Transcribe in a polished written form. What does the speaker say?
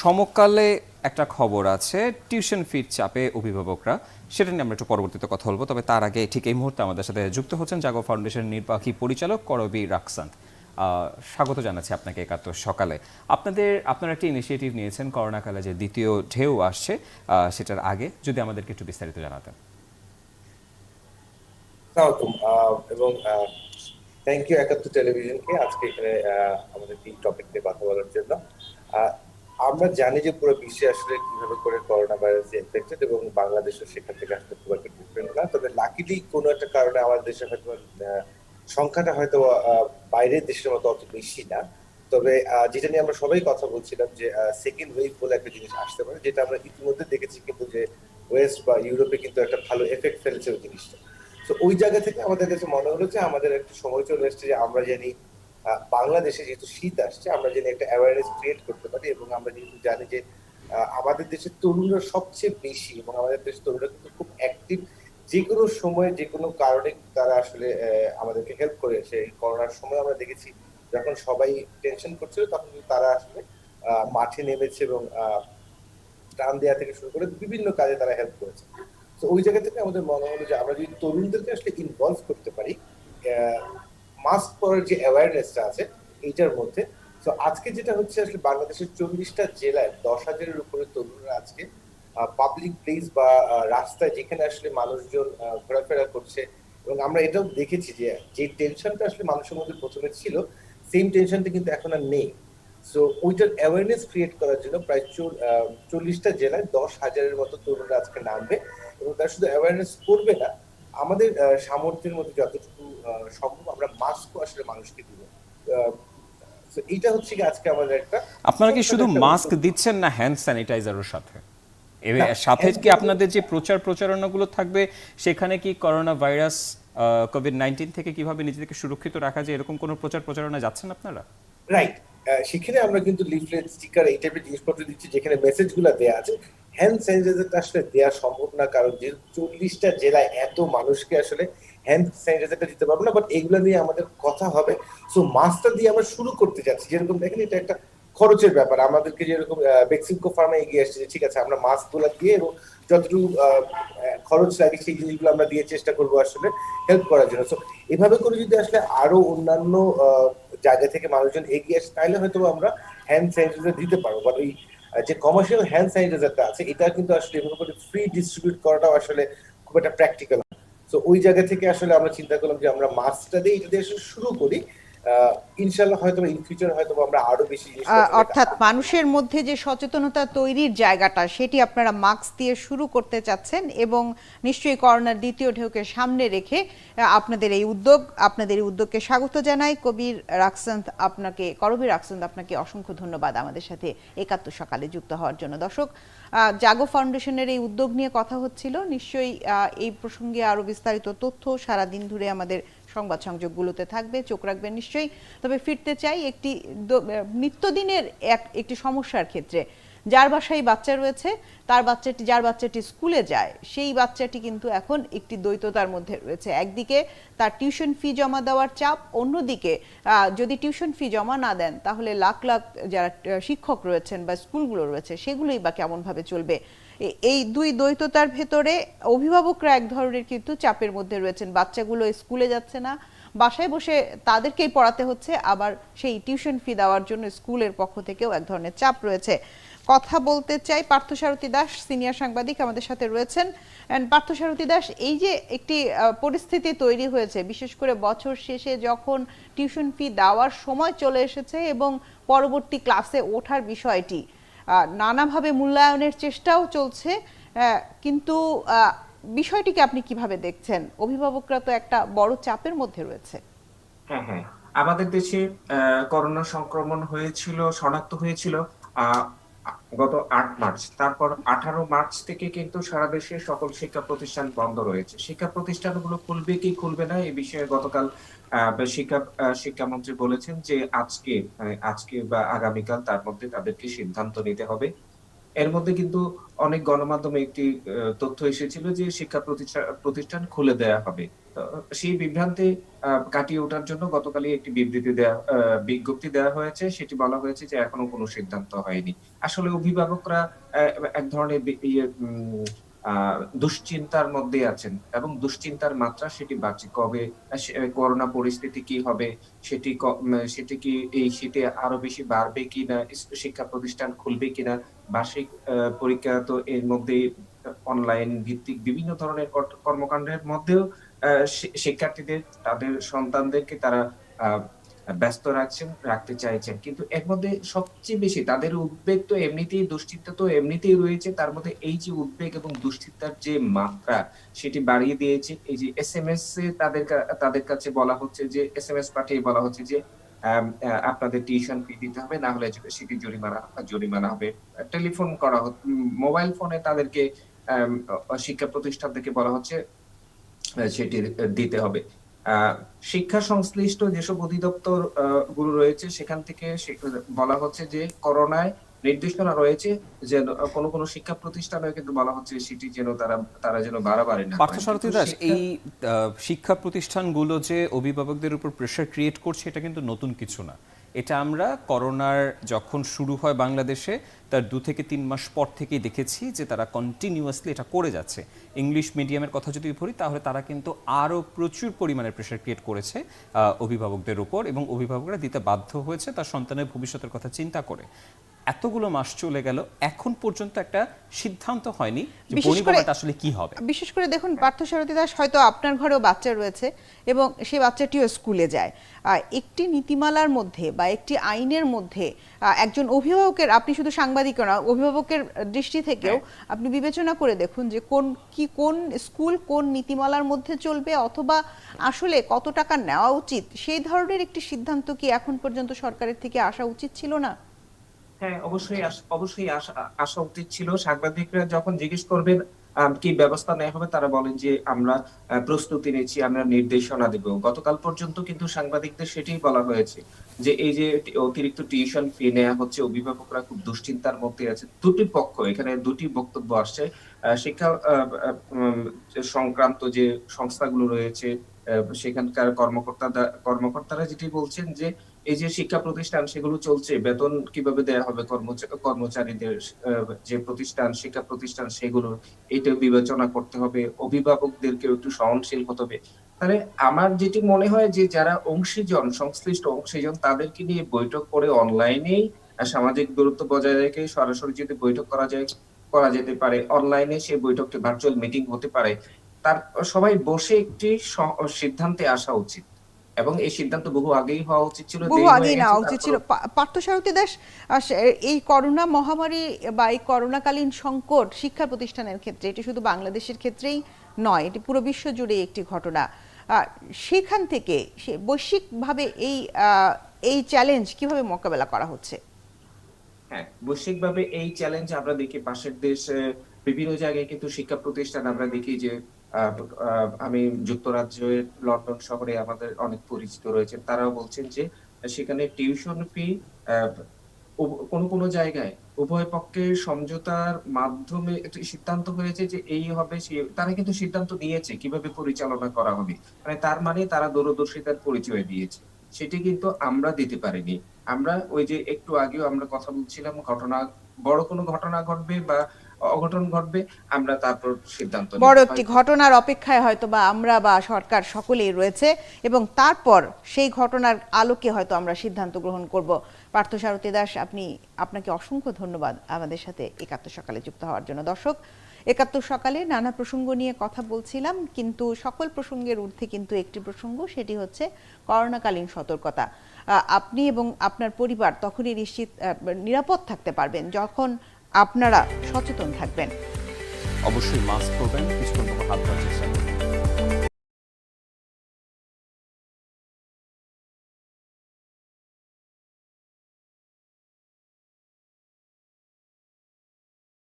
সমকালে একটা খবর আছে টিউশন ফির চাপে অভিভাবকরা, সেটা নিয়ে আমরা একটু পরবর্তীতে কথা বলবো। তবে তার আগে ঠিক এই মুহূর্তে আমাদের সাথে যুক্ত হচ্ছেন জাগো ফাউন্ডেশনের নির্বাহী পরিচালক করবী রাকসান। স্বাগত জানাচ্ছি আপনাকে একাত্তর সকালে। আপনারা একটা ইনিশিয়েটিভ নিয়েছেন করোনাকালে যে দ্বিতীয় ঢেউ আসছে, সেটার আগে যদি আমাদেরকে একটু বিস্তারিত জানাতেন। আসসালামু এবং থ্যাংক ইউ একাত্তর টেলিভিশনকে আজকে এখানে আমাদের এই টপিক নিয়ে কথা বলার জন্য। আহ, আমরা জানি যে পুরো বিশ্বে আসলে কিভাবে করে করোনা ভাইরাস ইনফেক্টেড এবং বাংলাদেশও সেখান থেকে আসলে খুব একটা ডিফারেন্ট না, তবে লাকিলি কোনো একটা কারণে আমাদের দেশে হয়তো সংখ্যাটা হয়তো বাইরের দেশের মতো অত বেশি না। তবে যেটা নিয়ে আমরা সবাই কথা বলছিলাম যে সেকেন্ড ওয়েভ বলে একটা জিনিস আসতে পারে, যেটা আমরা ইতিমধ্যে দেখেছি কিন্তু যে ওয়েস্ট বা ইউরোপে কিন্তু একটা ভালো এফেক্ট ফেলেছে ওই জিনিসটা। তো ওই জায়গা থেকে আমাদের কাছে মনে হলো যে আমাদের একটা সময় চলে এসেছে যে আমরা জানি বাংলাদেশে যেহেতু শীত আসছে, আমরা জানি একটা অ্যাওয়ারনেস ক্রিয়েট করতে পারি। এবং আমরা যেহেতু জানি যে আমাদের দেশের তরুণরা সবচেয়ে বেশি, এবং আমাদের দেশের তরুণরা কিন্তু খুব অ্যাক্টিভ, যে কোনো সময় যে কোনো কারণে তারা আসলে আমাদেরকে হেল্প করে। সেই করোনার সময় আমরা দেখেছি যখন সবাই টেনশন করছিল তখন কিন্তু তারা আসলে মাঠে নেমেছে এবং ত্রাণ দেওয়া থেকে শুরু করে বিভিন্ন কাজে তারা হেল্প করেছে। তো ওই জায়গা থেকে আমাদের মনে হলো যে আমরা যদি তরুণদেরকে আসলে ইনভলভ করতে পারি মাস্ক পরার যে অ্যাওয়ারনেসটা আছে এইটার মধ্যে। তো আজকে যেটা হচ্ছে আসলে বাংলাদেশের 40টা জেলায় 10,000-এর উপরে তরুণরা আজকে পাবলিক প্লেস বা রাস্তায় যেখানে আসলে মানুষজন ঘোরাফেরা করছে। এবং আমরা এটাও দেখেছি যে যে টেনশনটা আসলে মানুষের মধ্যে প্রথমে ছিল, সেম টেনশনটা কিন্তু এখন আর নেই। সো ওইটার অ্যাওয়ারনেস ক্রিয়েট করার জন্য প্রায় 40টা জেলায় 10,000-এর মতো তরুণরা আজকে নামবে। এবং তারা শুধু অ্যাওয়ারনেস করবে না, আমাদের সামর্থ্যের মধ্যে যতটুকু সম্ভব আমরা মাস্কও আসলে মানুষকে দিব। তো এইটা হচ্ছে কি আজকে আমাদের একটা আপনারা কি ছোটখাটো শুধু একটা মাস্ক উদ্যোগ। দিচ্ছেন না হ্যান্ড স্যানিটাইজারের সাথে? এর না, সাথে হ্যান্ড কি আপনাদের যে প্রচারণাগুলো থাকবে সেখানে কি করোনা ভাইরাস কোভিড-19 থেকে কিভাবে নিজেদেরকে সুরক্ষিত রাখা যায় এরকম কোনো প্রচারণা যাচ্ছেন আপনারা? রাইট। সেখানে আমরা কিন্তু লিফলেট, স্টিকার এই টাইপের জিনিসপত্র দিচ্ছি যেখানে মেসেজ গুলা দেওয়া আছে। হ্যান্ড স্যানিটাইজারটা আসলে দেওয়া সম্ভব না, কারণ যে 40টা জেলায় এত মানুষকে আসলে হ্যান্ড স্যানিটাইজারটা দিতে পারবো না, বাট এগুলো নিয়ে আমাদের কথা হবে। সো মাস্কটা দিয়ে আমরা শুরু করতে যাচ্ছি। যেরকম দেখেন এটা একটা খরচের ব্যাপার, আমাদেরকে যেরকম বেক্সিমকো ফার্মে এগিয়ে আসছে যে ঠিক আছে আমরা মাস্ক গুলা দিয়ে এবং যতটুকু খরচ লাগে সেই জিনিসগুলো আমরা দিয়ে চেষ্টা করবো আসলে হেল্প করার জন্য। সো এভাবে করে যদি আসলে আরো অন্যান্য জায়গা থেকে মানুষজন এগিয়ে আসে তাহলে হয়তো আমরা হ্যান্ড স্যানিটাইজার দিতে পারবো। বাট ওই যে কমার্শিয়াল হ্যান্ড স্যানিটাইজারটা আছে এটা কিন্তু আসলে এভাবে করে ফ্রি ডিস্ট্রিবিউট করাটাও আসলে খুব একটা প্র্যাকটিক্যাল। তো ওই জায়গা থেকে আসলে আমরা চিন্তা করলাম যে আমরা মাস্কটা দিয়ে এটা দিয়ে আসলে শুরু করি। ইনশাল্লাহ হয়তো ইন ফিউচার হয়তো আমরা আরো বেশি জিনিসপত্র অর্থাৎ মানুষের মধ্যে যে সচেতনতা তৈরির জায়গাটা সেটি আপনারা মাস্ক দিয়ে শুরু করতে চাচ্ছেন এবং নিশ্চয়ই করোনার দ্বিতীয় ঢেউকে সামনে রেখে আপনাদের এই উদ্যোগকে স্বাগত জানাই। করবী রাকসান আপনাকে অসংখ্য ধন্যবাদ আমাদের সাথে একাত্তর সকালে যুক্ত হওয়ার জন্য। দর্শক, জাগো ফাউন্ডেশনের এই উদ্যোগ নিয়ে কথা হচ্ছিল। নিশ্চয়ই এই প্রসঙ্গে আরো বিস্তারিত তথ্য সারাদিন ধরে আমাদের সংবাদ সংযোগগুলোতে থাকবে, চোখ রাখবেন নিশ্চয়ই। তবে ফিরতে চাই একটি নিত্যদিনের একটি সমস্যার ক্ষেত্রে। যার বাসায় বাচ্চা রয়েছে যার বাচ্চাটি স্কুলে যায় সেই বাচ্চাটি কিন্তু এখন একটি দ্বৈততার মধ্যে রয়েছে। একদিকে তার টিউশন ফি জমা দেওয়ার চাপ, অন্যদিকে যদি টিউশন ফি জমা না দেন তাহলে লাখ লাখ যারা শিক্ষক রয়েছেন বা স্কুলগুলো রয়েছে সেগুলোই বা কেমনভাবে চলবে। এই দুই দ্বৈততার ভেতরে অভিভাবকরা এক ধরনের কিন্তু চাপের মধ্যে রয়েছেন। বাচ্চাগুলো স্কুলে যাচ্ছে না, বাসায় বসে তাদেরকেই পড়াতে হচ্ছে, আবার সেই টিউশন ফি দেওয়ার জন্য স্কুলের পক্ষ থেকেও এক ধরনের চাপ রয়েছে। কথা বলতে চাই পার্থসারথী দাস, সিনিয়র সাংবাদিক আমাদের সাথে রয়েছেন। পার্থসারথী দাস, এই যে একটি পরিস্থিতি তৈরি হয়েছে, বিশেষ করে বছর শেষে যখন টিউশন ফি দেওয়ার সময় চলে এসেছে এবং পরবর্তী ক্লাসে ওঠার বিষয়টি নানাভাবে মূল্যায়নের চেষ্টাও চলছে, কিন্তু বিষয়টিকে আপনি কিভাবে দেখছেন? অভিভাবকরা তো একটা বড় চাপের মধ্যে রয়েছে। হ্যাঁ, হ্যাঁ, আমাদের দেশে করোনা সংক্রমণ হয়েছিল, শনাক্ত হয়েছিল আহ গত 8 মার্চ। তারপর 18 মার্চ থেকে কিন্তু সারা দেশে সকল শিক্ষা প্রতিষ্ঠান বন্ধ রয়েছে। শিক্ষা প্রতিষ্ঠানগুলো খুলবে কি খুলবে না এই বিষয়ে গতকাল শিক্ষামন্ত্রী বলেছেন যে আজকে বা আগামীকাল তার মধ্যে তাদেরকে সিদ্ধান্ত নিতে হবে। এর মধ্যে কিন্তু অনেক গণমাধ্যমে একটি তথ্য এসেছিল যে শিক্ষা প্রতিষ্ঠান খুলে দেয়া হবে। তো সেই বিভ্রান্তি কাটিয়ে ওঠার জন্য গতকালই একটি বিজ্ঞপ্তি দেওয়া হয়েছে। সেটি বলা হয়েছে যে এখনো কোনো সিদ্ধান্ত হয়নি। আসলে অভিভাবকরা এক ধরনের আ দুশ্চিন্তার মধ্যে আছেন এবং দুশ্চিন্তার মাত্রা সেটি বাড়ছে। কবে করোনা পরিস্থিতি কি হবে? সেটি কি এই শীতে আরো বেশি বাড়বে কিনা? শিক্ষা প্রতিষ্ঠান খুলবে কিনা? বার্ষিক পরীক্ষা তো এর মধ্যেই অনলাইন ভিত্তিক বিভিন্ন ধরনের কর্মকাণ্ডের মধ্যেও শিক্ষার্থীদের তাদের সন্তানদেরকে তারা আ ব্যস্ত রাখতে চাইছেন। কিন্তু এর মধ্যে সবচেয়ে বেশি তাদের উদ্বেগ তো এমনিতেই দুশ্চিন্তা তো এমনিতেই রয়েছে। তার মধ্যে এই যে উদ্বেগ এবং দুশ্চিন্তার যে মাত্রা সেটি বাড়িয়ে দিয়েছে। এই যে এসএমএস এ তাদের কাছে বলা হচ্ছে যে এসএমএস পাঠিয়ে বলা হচ্ছে যে আপনাদের টিউশন ফি দিতে হবে, না হলে সেটি জরিমানা হবে। টেলিফোন করা মোবাইল ফোনে তাদেরকে শিক্ষা প্রতিষ্ঠান থেকে বলা হচ্ছে সেটি দিতে হবে। আ শিক্ষা সংশ্লিষ্ট যেসব অধিদপ্তর গুলো রয়েছে সেখান থেকে বলা হচ্ছে যে করোনায় নির্দেশনা রয়েছে যে কোন শিক্ষা প্রতিষ্ঠানেও কিন্তু বলা হচ্ছে সেটি যেন তারা যেন বাড়াবাড়ি না করেন। পার্থসারথী দাস, এই শিক্ষা প্রতিষ্ঠানগুলো যে অভিভাবকদের উপর প্রেশার ক্রিয়েট করছে এটা কিন্তু নতুন কিছু না। এটা আমরা করোনার যখন শুরু হয় বাংলাদেশে তার 2 থেকে 3 মাস পর থেকেই দেখেছি যে তারা কন্টিনিউয়াসলি এটা করে যাচ্ছে। ইংলিশ মিডিয়ামের কথা যদি বলি তাহলে তারা কিন্তু আরও প্রচুর পরিমাণে প্রেশার ক্রিয়েট করেছে অভিভাবকদের উপর, এবং অভিভাবকরা দিতে বাধ্য হয়েছে তার সন্তানের ভবিষ্যতের কথা চিন্তা করে। এতগুলো মাস চলে গেল, এখন পর্যন্ত একটা সিদ্ধান্ত হয়নি যে পরিবারটা আসলে কি হবে। বিশেষ করে দেখুন পার্থসারথী দাস, হয়তো আপনার ঘরেও বাচ্চা রয়েছে এবং সেই বাচ্চাটিও স্কুলে যায়। একটি নীতিমালার মধ্যে বা একটি আইনের মধ্যে একজন অভিভাবকের, আপনি শুধু সাংবাদিক না, অভিভাবকের দৃষ্টি থেকেও আপনি বিবেচনা করে দেখুন যে কোন স্কুল কোন নীতিমালার মধ্যে চলবে, অথবা আসলে কত টাকা নেওয়া উচিত, সেই ধরনের একটি সিদ্ধান্ত কি এখন পর্যন্ত সরকারের থেকে আসা উচিত ছিল না? হ্যাঁ, অবশ্যই আসা উচিত ছিল। সাংবাদিকরা যখন জিজ্ঞেস করবেন কি ব্যবস্থা নেওয়া হবে, তারা বলেন যে আমরা প্রস্তুতি নিচ্ছি, আমরা নির্দেশনা দেব। গতকাল পর্যন্ত কিন্তু সাংবাদিকদের সেটাই বলা হয়েছে যে এই যে অতিরিক্ত টিউশন ফি নেওয়া হচ্ছে, অভিভাবকরা খুব দুশ্চিন্তার মধ্যে আছে। দুটি পক্ষ, এখানে দুটি বক্তব্য আসছে। শিক্ষা সংক্রান্ত যে সংস্থাগুলো রয়েছে সেখানকার কর্মকর্তারা যেটি বলছেন যে এই যে শিক্ষা প্রতিষ্ঠান সেগুলো চলছে, বেতন কিভাবে দেয়া হবে কর্মচারীদের, যে প্রতিষ্ঠান শিক্ষা প্রতিষ্ঠান সেগুলো, এটা বিবেচনা করতে হবে। অভিভাবকদেরকেও একটু সহনশীল হতে হবে। তাহলে আমার যেটি মনে হয় যে যারা সংশ্লিষ্ট অংশীজন তাদেরকে নিয়ে বৈঠক করে অনলাইনেই সামাজিক দূরত্ব বজায় রেখে সরাসরি যদি বৈঠক করা যেতে পারে, অনলাইনে সেই বৈঠকটি ভার্চুয়াল মিটিং হতে পারে। সবাই বসে একটি সিদ্ধান্তে আসা উচিত। এবং এই সিদ্ধান্ত বহু আগেই হওয়া উচিত ছিল, বহু আগেই নেওয়া উচিত ছিল। পার্থসারথী দাস, এই করোনা মহামারী বা এই করোনাকালীন সংকট শিক্ষা প্রতিষ্ঠানের ক্ষেত্রে, এটি শুধু বাংলাদেশের ক্ষেত্রেই নয়, এটি পুরো বিশ্ব জুড়ে একটি ঘটনা। সেখান থেকে বৈশ্বিকভাবে এই চ্যালেঞ্জ কিভাবে মোকাবেলা করা হচ্ছে? হ্যাঁ, বৈশ্বিকভাবে এই চ্যালেঞ্জ আমরা দেখি পাশের দেশে বিভিন্ন জায়গায় কিন্তু শিক্ষা প্রতিষ্ঠান আমরা দেখি যে আমি যুক্তরাজ্যের লন্ডন শহরে আমাদের অনেক পরিচিত রয়েছেন। তারাও বলছেন যে সেখানে টিউশন ফি কোন জায়গায় উভয় পক্ষের সমঝোতার মাধ্যমে একটি সিদ্ধান্ত হয়েছে যে এই হবে, তারা কিন্তু সিদ্ধান্ত নিয়েছে কিভাবে পরিচালনা করা হবে। তার মানে তারা দূরদর্শিতার পরিচয় দিয়েছে। সেটি কিন্তু আমরা দিতে পারিনি। আমরা ওই যে একটু আগেও আমরা কথা বলছিলাম, বড় কোনো ঘটনা ঘটবে বা অঘটন ঘটবে, আমরা তারপর সিদ্ধান্ত নিব। বড় একটি ঘটনার অপেক্ষায় হয়তো বা আমরা বা সরকার সকলেই রয়েছে, এবং তারপর সেই ঘটনার আলোকে হয়তো আমরা সিদ্ধান্ত গ্রহণ করব। পার্থসারথী দাস, আপনাকে অসংখ্য ধন্যবাদ আমাদের সাথে ৭১ সকালে যুক্ত হওয়ার জন্য। দর্শক, ৭১ সকালে নানা প্রসঙ্গ নিয়ে কথা বলছিলাম, কিন্তু সকল প্রসঙ্গের ঊর্ধ্বে কিন্তু একটি প্রসঙ্গ, সেটি হচ্ছে করোনাকালীন সতর্কতা। আপনি এবং আপনার পরিবার তখনই নিরাপদ থাকতে পারবেন যখন আপনারা সচেতন থাকবেন। অবশ্যই মাস্ক পরবেন, কিছুক্ষণ হাত ধোয়ার চেষ্টা করবেন।